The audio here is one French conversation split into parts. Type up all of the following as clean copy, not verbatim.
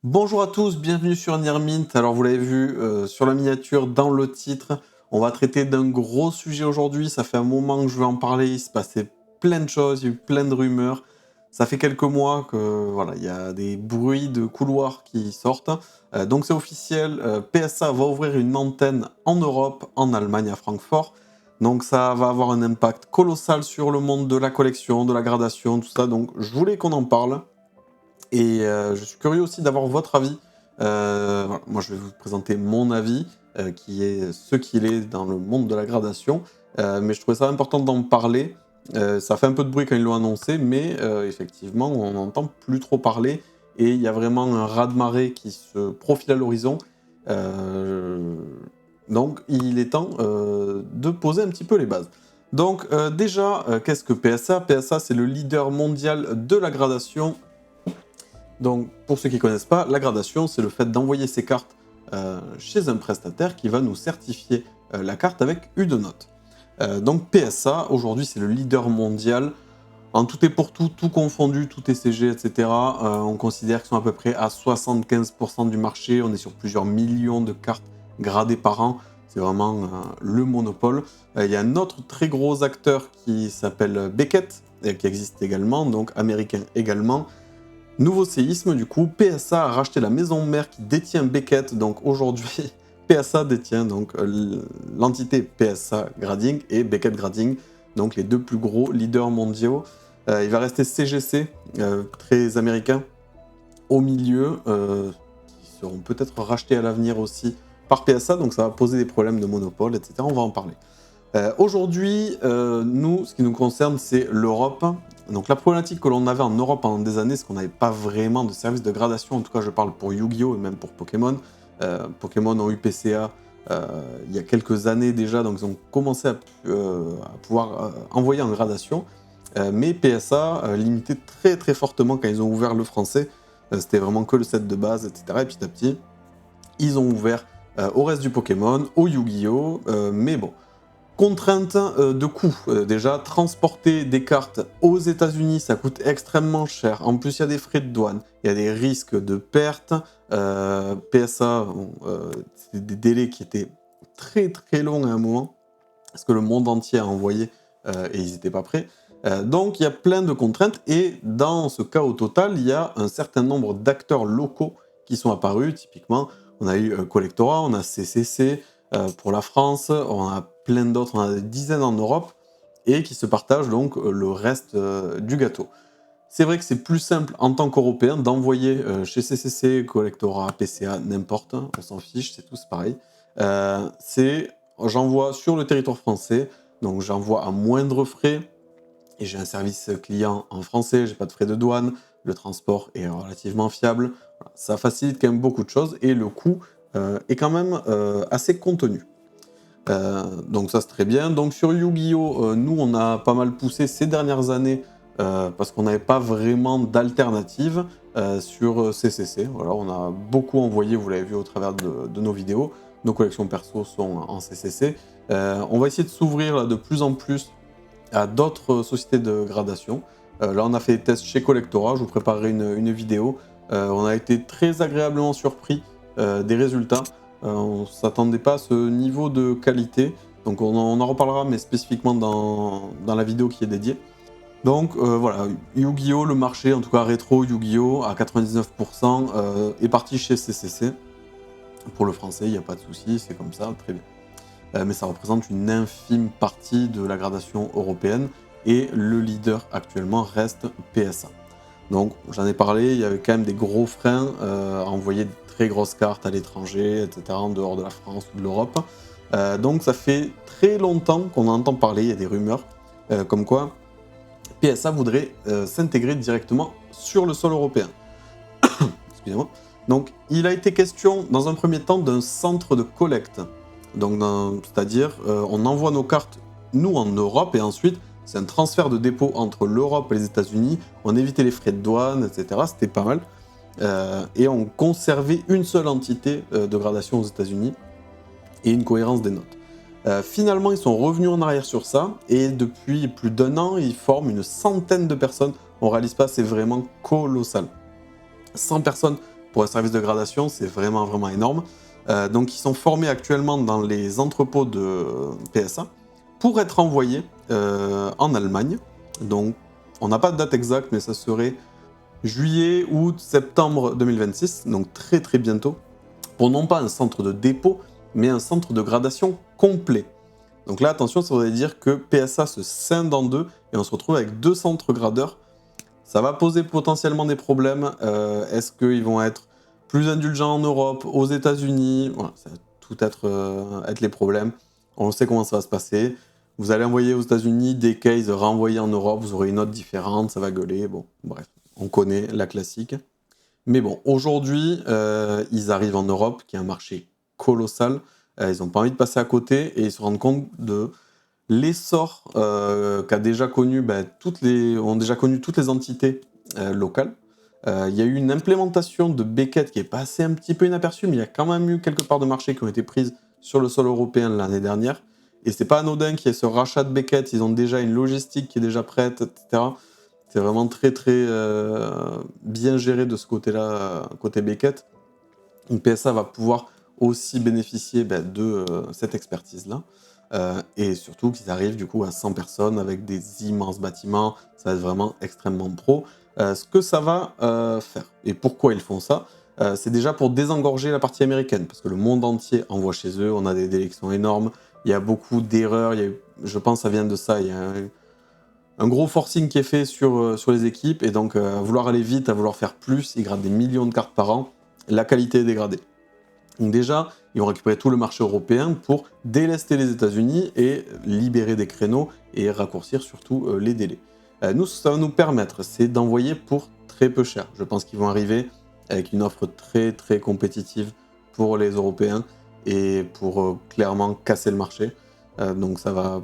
Bonjour à tous, bienvenue sur Nearmint. Alors vous l'avez vu sur la miniature, dans le titre, on va traiter d'un gros sujet aujourd'hui. Ça fait un moment que je vais en parler, il se passait plein de choses, il y a eu plein de rumeurs. Ça fait quelques mois que voilà, il y a des bruits de couloirs qui sortent. Donc c'est officiel, PSA va ouvrir une antenne en Europe, en Allemagne, à Francfort. Donc ça va avoir un impact colossal sur le monde de la collection, de la gradation, tout ça. Donc je voulais qu'on en parle. Et je suis curieux aussi d'avoir votre avis. Voilà, moi, je vais vous présenter mon avis, qui est ce qu'il est dans le monde de la gradation. Mais je trouvais ça important d'en parler. Ça fait un peu de bruit quand ils l'ont annoncé, mais effectivement, on n'entend plus trop parler. Et il y a vraiment un raz-de-marée qui se profile à l'horizon. Euh, donc, il est temps de poser un petit peu les bases. Donc, déjà, qu'est-ce que PSA? PSA, c'est le leader mondial de la gradation. Donc, pour ceux qui ne connaissent pas, la gradation, c'est le fait d'envoyer ses cartes chez un prestataire qui va nous certifier la carte avec une note. Donc, PSA, aujourd'hui, c'est le leader mondial. En tout et pour tout, tout confondu, tout est CG, etc. On considère qu'ils sont à peu près à 75% du marché. On est sur plusieurs millions de cartes gradées par an. C'est vraiment le monopole. Il y a un autre très gros acteur qui s'appelle Beckett, qui existe également, donc américain également. Nouveau séisme, du coup, PSA a racheté la maison mère qui détient Beckett, donc aujourd'hui, PSA détient donc l'entité PSA Grading et Beckett Grading, donc les deux plus gros leaders mondiaux. Il va rester CGC, très américain, au milieu, qui seront peut-être rachetés à l'avenir aussi par PSA, donc ça va poser des problèmes de monopole, etc. On va en parler. Aujourd'hui, nous, ce qui nous concerne, c'est l'Europe. Donc la problématique que l'on avait en Europe pendant des années, c'est qu'on n'avait pas vraiment de service de gradation. En tout cas, je parle pour Yu-Gi-Oh! Et même pour Pokémon. Pokémon ont eu PCA il y a quelques années déjà, donc ils ont commencé à pouvoir envoyer en gradation. Mais PSA limitait très très fortement quand ils ont ouvert le français. C'était vraiment que le set de base, etc. Et petit à petit, ils ont ouvert au reste du Pokémon, au Yu-Gi-Oh! Mais bon, contrainte de coût. Déjà, transporter des cartes aux États-Unis, ça coûte extrêmement cher. En plus, il y a des frais de douane, il y a des risques de perte. PSA, c'est des délais qui étaient très très longs à un moment, parce que le monde entier a envoyé et ils n'étaient pas prêts. Donc, il y a plein de contraintes, et dans ce cas, au total, il y a un certain nombre d'acteurs locaux qui sont apparus. Typiquement, on a eu Collectora, on a CCC, pour la France, on a plein d'autres, on a des dizaines en Europe, et qui se partagent donc le reste du gâteau. C'est vrai que c'est plus simple en tant qu'Européen d'envoyer chez CCC, Collectora, PCA, n'importe, on s'en fiche, c'est tous pareil. J'envoie sur le territoire français, donc j'envoie à moindre frais, et j'ai un service client en français, j'ai pas de frais de douane, le transport est relativement fiable. Voilà, ça facilite quand même beaucoup de choses, et le coût est quand même assez contenu. Donc ça c'est très bien. Donc sur Yu-Gi-Oh, nous on a pas mal poussé ces dernières années parce qu'on n'avait pas vraiment d'alternative sur CCC. Voilà, on a beaucoup envoyé, vous l'avez vu au travers de nos vidéos. Nos collections perso sont en CCC. On va essayer de s'ouvrir de plus en plus à d'autres sociétés de gradation. Là on a fait des tests chez Collectora, je vous préparerai une vidéo. On a été très agréablement surpris des résultats. On ne s'attendait pas à ce niveau de qualité, donc on en reparlera, mais spécifiquement dans la vidéo qui est dédiée. Donc voilà, Yu-Gi-Oh! Le marché, en tout cas rétro Yu-Gi-Oh! À 99% est parti chez CCC. Pour le français, il n'y a pas de souci, c'est comme ça, très bien. Mais ça représente une infime partie de la gradation européenne, et le leader actuellement reste PSA. Donc j'en ai parlé, il y avait quand même des gros freins à envoyer de très grosses cartes à l'étranger, etc., en dehors de la France ou de l'Europe. Donc ça fait très longtemps qu'on entend parler, il y a des rumeurs, comme quoi PSA voudrait s'intégrer directement sur le sol européen. Excusez-moi. Donc il a été question dans un premier temps d'un centre de collecte. Donc c'est-à-dire on envoie nos cartes, nous, en Europe, et ensuite c'est un transfert de dépôt entre l'Europe et les États-Unis. On évitait les frais de douane, etc. C'était pas mal. Et on conservait une seule entité de gradation aux États-Unis et une cohérence des notes. Finalement, ils sont revenus en arrière sur ça, et depuis plus d'un an, ils forment une centaine de personnes. On réalise pas, c'est vraiment colossal. 100 personnes Pour un service de gradation, c'est vraiment, vraiment énorme. Donc, ils sont formés actuellement dans les entrepôts de PSA pour être envoyés en Allemagne. Donc, on n'a pas de date exacte, mais ça serait juillet, août, septembre 2026, donc très très bientôt, pour non pas un centre de dépôt, mais un centre de gradation complet. Donc là, attention, ça voudrait dire que PSA se scinde en deux et on se retrouve avec 2 centres gradeurs. Ça va poser potentiellement des problèmes. Est-ce qu'ils vont être plus indulgents en Europe, aux États-Unis? Voilà, ça va tout être les problèmes. On sait comment ça va se passer. Vous allez envoyer aux États-Unis des cases renvoyés en Europe, vous aurez une note différente, ça va gueuler. Bon, bref, on connaît la classique. Mais bon, aujourd'hui, ils arrivent en Europe, qui est un marché colossal. Ils n'ont pas envie de passer à côté et ils se rendent compte de l'essor qu'a déjà connu, ont déjà connu toutes les entités locales. Il y a eu une implémentation de Beckett qui est passée un petit peu inaperçue, mais il y a quand même eu quelques parts de marché qui ont été prises sur le sol européen l'année dernière. Et c'est pas anodin qu'il y ait ce rachat de Beckett, ils ont déjà une logistique qui est déjà prête, etc. C'est vraiment très très bien géré de ce côté-là, côté Beckett. Donc PSA va pouvoir aussi bénéficier de cette expertise-là. Et surtout qu'ils arrivent du coup à 100 personnes avec des immenses bâtiments. Ça va être vraiment extrêmement pro. Ce que ça va faire et pourquoi ils font ça, c'est déjà pour désengorger la partie américaine, parce que le monde entier envoie chez eux, on a des délais qui sont énormes, il y a beaucoup d'erreurs, je pense que ça vient de ça, il y a un gros forcing qui est fait sur les équipes, et donc à vouloir aller vite, à vouloir faire plus, ils gradent des millions de cartes par an, la qualité est dégradée. Donc déjà, ils vont récupérer tout le marché européen pour délester les États-Unis et libérer des créneaux et raccourcir surtout les délais. Nous, ce que ça va nous permettre, c'est d'envoyer pour très peu cher. Je pense qu'ils vont arriver avec une offre très très compétitive pour les Européens et pour clairement casser le marché. Donc ça va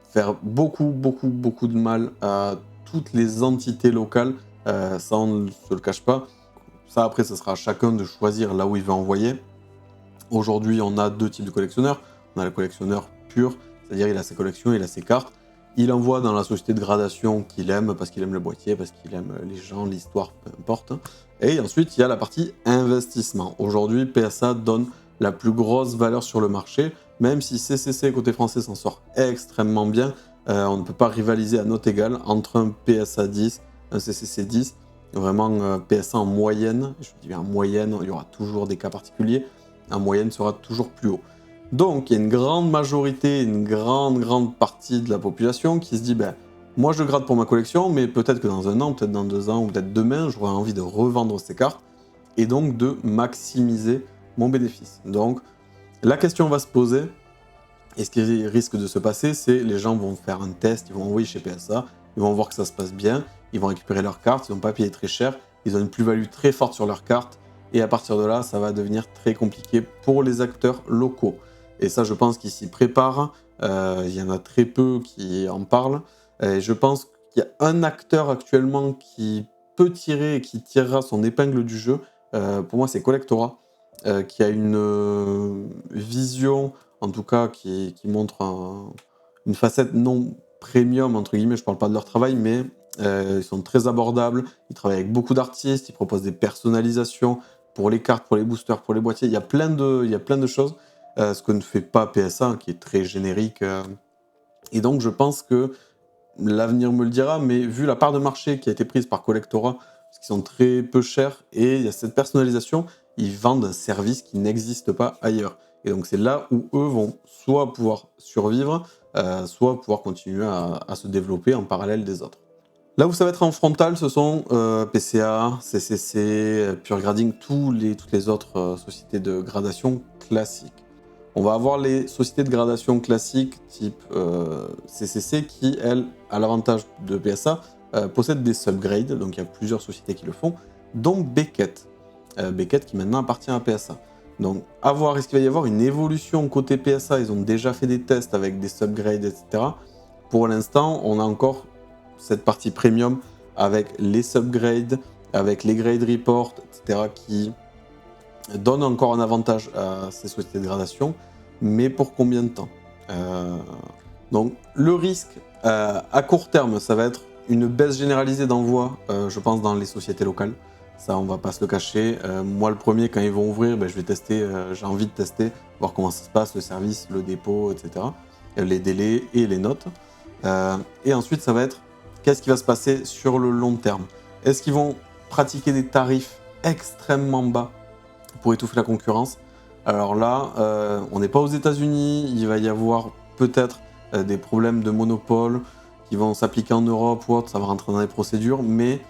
faire beaucoup de mal à toutes les entités locales. Ça, on ne se le cache pas. Ça, après, ce sera à chacun de choisir là où il veut envoyer. Aujourd'hui, on a 2 types de collectionneurs. On a le collectionneur pur, c'est-à-dire il a ses collections, il a ses cartes. Il envoie dans la société de gradation qu'il aime, parce qu'il aime le boîtier, parce qu'il aime les gens, l'histoire, peu importe. Et ensuite, il y a la partie investissement. Aujourd'hui, PSA donne la plus grosse valeur sur le marché, même si CCC côté français s'en sort extrêmement bien. On ne peut pas rivaliser à note égale entre un PSA 10, un CCC 10. Vraiment, PSA en moyenne, je dis bien en moyenne, il y aura toujours des cas particuliers, en moyenne sera toujours plus haut. Donc il y a une grande majorité, une grande partie de la population qui se dit moi je grade pour ma collection, mais peut-être que dans 1 an, peut-être dans 2 ans, ou peut-être demain, j'aurai envie de revendre ces cartes et donc de maximiser mon bénéfice. Donc la question va se poser, et ce qui risque de se passer, c'est les gens vont faire un test, ils vont envoyer chez PSA, ils vont voir que ça se passe bien, ils vont récupérer leurs cartes, ils vont pas payer très cher, ils ont une plus-value très forte sur leurs cartes, et à partir de là, ça va devenir très compliqué pour les acteurs locaux. Et ça, je pense qu'ils s'y préparent, il y en a très peu qui en parlent, et je pense qu'il y a un acteur actuellement qui peut tirer et qui tirera son épingle du jeu, pour moi c'est Collectora, qui a une vision, en tout cas qui montre une facette non premium, entre guillemets, je parle pas de leur travail, mais ils sont très abordables, ils travaillent avec beaucoup d'artistes, ils proposent des personnalisations pour les cartes, pour les boosters, pour les boîtiers, il y a plein de choses, ce que ne fait pas PSA, qui est très générique. Et donc je pense que l'avenir me le dira, mais vu la part de marché qui a été prise par Collectora, parce qu'ils sont très peu chers, et il y a cette personnalisation, ils vendent un service qui n'existe pas ailleurs. Et donc c'est là où eux vont soit pouvoir survivre, soit pouvoir continuer à se développer en parallèle des autres. Là où ça va être en frontal, ce sont PCA, CCC, Pure Grading, toutes les autres sociétés de gradation classiques. On va avoir les sociétés de gradation classiques type CCC qui, elles, à l'avantage de PSA, possèdent des subgrades, donc il y a plusieurs sociétés qui le font, dont Beckett. Beckett qui maintenant appartient à PSA. Donc à voir, est-ce qu'il va y avoir une évolution côté PSA? Ils ont déjà fait des tests avec des subgrades, etc. Pour l'instant, on a encore cette partie premium avec les subgrades, avec les grade reports, etc. qui donne encore un avantage à ces sociétés de gradation, mais pour combien de temps? Donc le risque à court terme, ça va être une baisse généralisée d'envoi, je pense, dans les sociétés locales. Ça, on va pas se le cacher. Moi, le premier, quand ils vont ouvrir, je vais tester, j'ai envie de tester, voir comment ça se passe, le service, le dépôt, etc. Les délais et les notes. Et ensuite, ça va être qu'est-ce qui va se passer sur le long terme. Est-ce qu'ils vont pratiquer des tarifs extrêmement bas pour étouffer la concurrence? Alors là, on n'est pas aux États-Unis, il va y avoir peut-être des problèmes de monopole qui vont s'appliquer en Europe ou autre, ça va rentrer dans les procédures, mais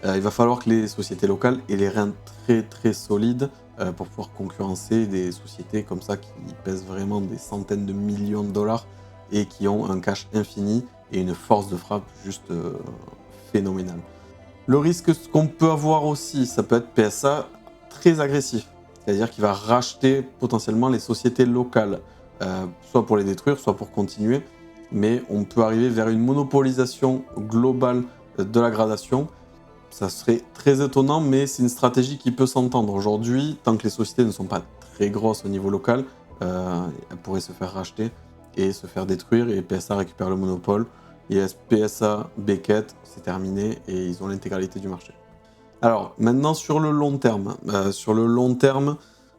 il va falloir que les sociétés locales aient les reins très très solides pour pouvoir concurrencer des sociétés comme ça qui pèsent vraiment des centaines de millions de dollars et qui ont un cash infini et une force de frappe juste phénoménale. Le risque qu'on peut avoir aussi, ça peut être PSA très agressif, c'est-à-dire qu'il va racheter potentiellement les sociétés locales, soit pour les détruire, soit pour continuer, mais on peut arriver vers une monopolisation globale de la gradation. Ça serait très étonnant, mais c'est une stratégie qui peut s'entendre. Aujourd'hui, tant que les sociétés ne sont pas très grosses au niveau local, elles pourraient se faire racheter et se faire détruire, et PSA récupère le monopole. Il reste PSA, Beckett, c'est terminé, et ils ont l'intégralité du marché. Alors, maintenant sur le long terme.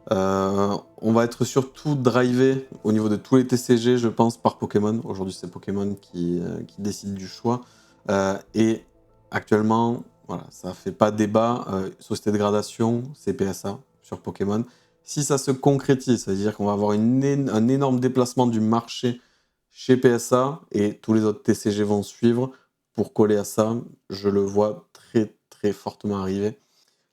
On va être surtout drivé au niveau de tous les TCG, je pense, par Pokémon. Aujourd'hui, c'est Pokémon qui décide du choix. Et actuellement, voilà, ça ne fait pas débat. Société de gradation, c'est PSA sur Pokémon. Si ça se concrétise, c'est-à-dire qu'on va avoir un énorme déplacement du marché chez PSA et tous les autres TCG vont suivre pour coller à ça, je le vois très très fortement arriver.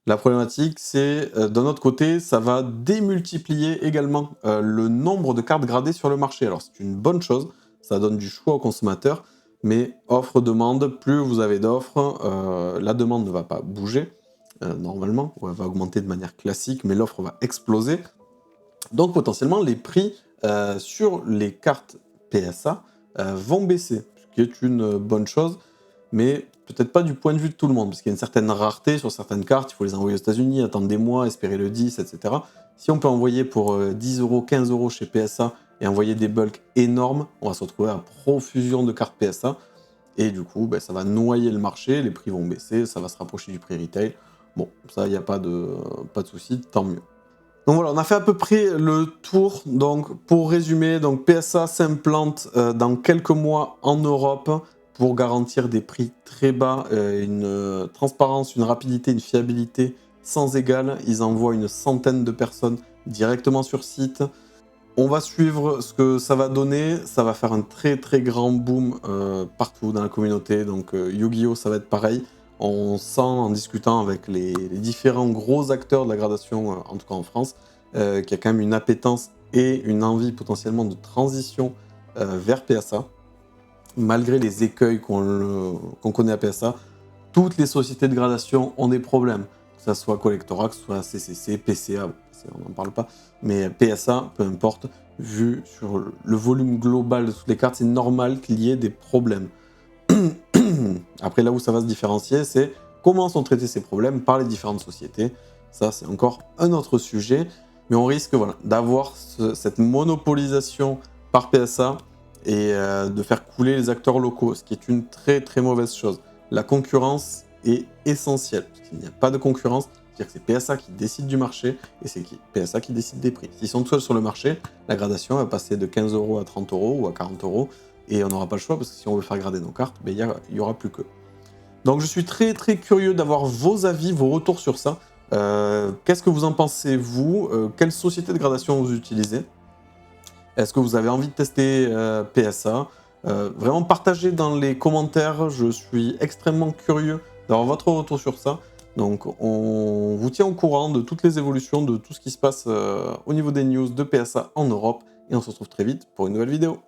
La problématique, c'est d'un autre côté, ça va démultiplier également le nombre de cartes gradées sur le marché. Alors c'est une bonne chose, ça donne du choix aux consommateurs, mais offre-demande, plus vous avez d'offres, la demande ne va pas bouger normalement, ou elle va augmenter de manière classique, mais l'offre va exploser. Donc potentiellement, les prix sur les cartes PSA vont baisser, ce qui est une bonne chose, mais peut-être pas du point de vue de tout le monde, parce qu'il y a une certaine rareté sur certaines cartes, il faut les envoyer aux États-Unis, attendre des mois, espérer le 10, etc. Si on peut envoyer pour 10 euros, 15 euros chez PSA et envoyer des bulks énormes, on va se retrouver à profusion de cartes PSA, et du coup, ça va noyer le marché, les prix vont baisser, ça va se rapprocher du prix retail. Bon, ça, il n'y a pas de souci, tant mieux. Donc voilà, on a fait à peu près le tour. Donc pour résumer, donc PSA s'implante dans quelques mois en Europe pour garantir des prix très bas, une transparence, une rapidité, une fiabilité sans égale. Ils envoient une centaine de personnes directement sur site. On va suivre ce que ça va donner. Ça va faire un très très grand boom partout dans la communauté. Donc Yu-Gi-Oh! Ça va être pareil. On sent en discutant avec les différents gros acteurs de la gradation, en tout cas en France, qu'il y a quand même une appétence et une envie potentiellement de transition vers PSA. Malgré les écueils qu'on connaît à PSA, toutes les sociétés de gradation ont des problèmes. Que ce soit Collectora, que ce soit CCC, PCA, on n'en parle pas, mais PSA, peu importe, vu sur le volume global de toutes les cartes, c'est normal qu'il y ait des problèmes. Après, là où ça va se différencier, c'est comment sont traités ces problèmes par les différentes sociétés. Ça, c'est encore un autre sujet, mais on risque d'avoir cette monopolisation par PSA et de faire couler les acteurs locaux, ce qui est une très très mauvaise chose. La concurrence est essentielle. S'il n'y a pas de concurrence, c'est-à-dire que c'est PSA qui décide du marché et c'est PSA qui décide des prix. S'ils sont seuls sur le marché, la gradation va passer de 15 euros à 30 euros ou à 40 euros et on n'aura pas le choix parce que si on veut faire grader nos cartes, il n'y aura plus que. Donc je suis très très curieux d'avoir vos avis, vos retours sur ça. Qu'est-ce que vous en pensez, vous? Quelle société de gradation vous utilisez? Est-ce que vous avez envie de tester PSA? Vraiment partagez dans les commentaires, je suis extrêmement curieux d'avoir votre retour sur ça. Donc on vous tient au courant de toutes les évolutions, de tout ce qui se passe au niveau des news de PSA en Europe, et on se retrouve très vite pour une nouvelle vidéo.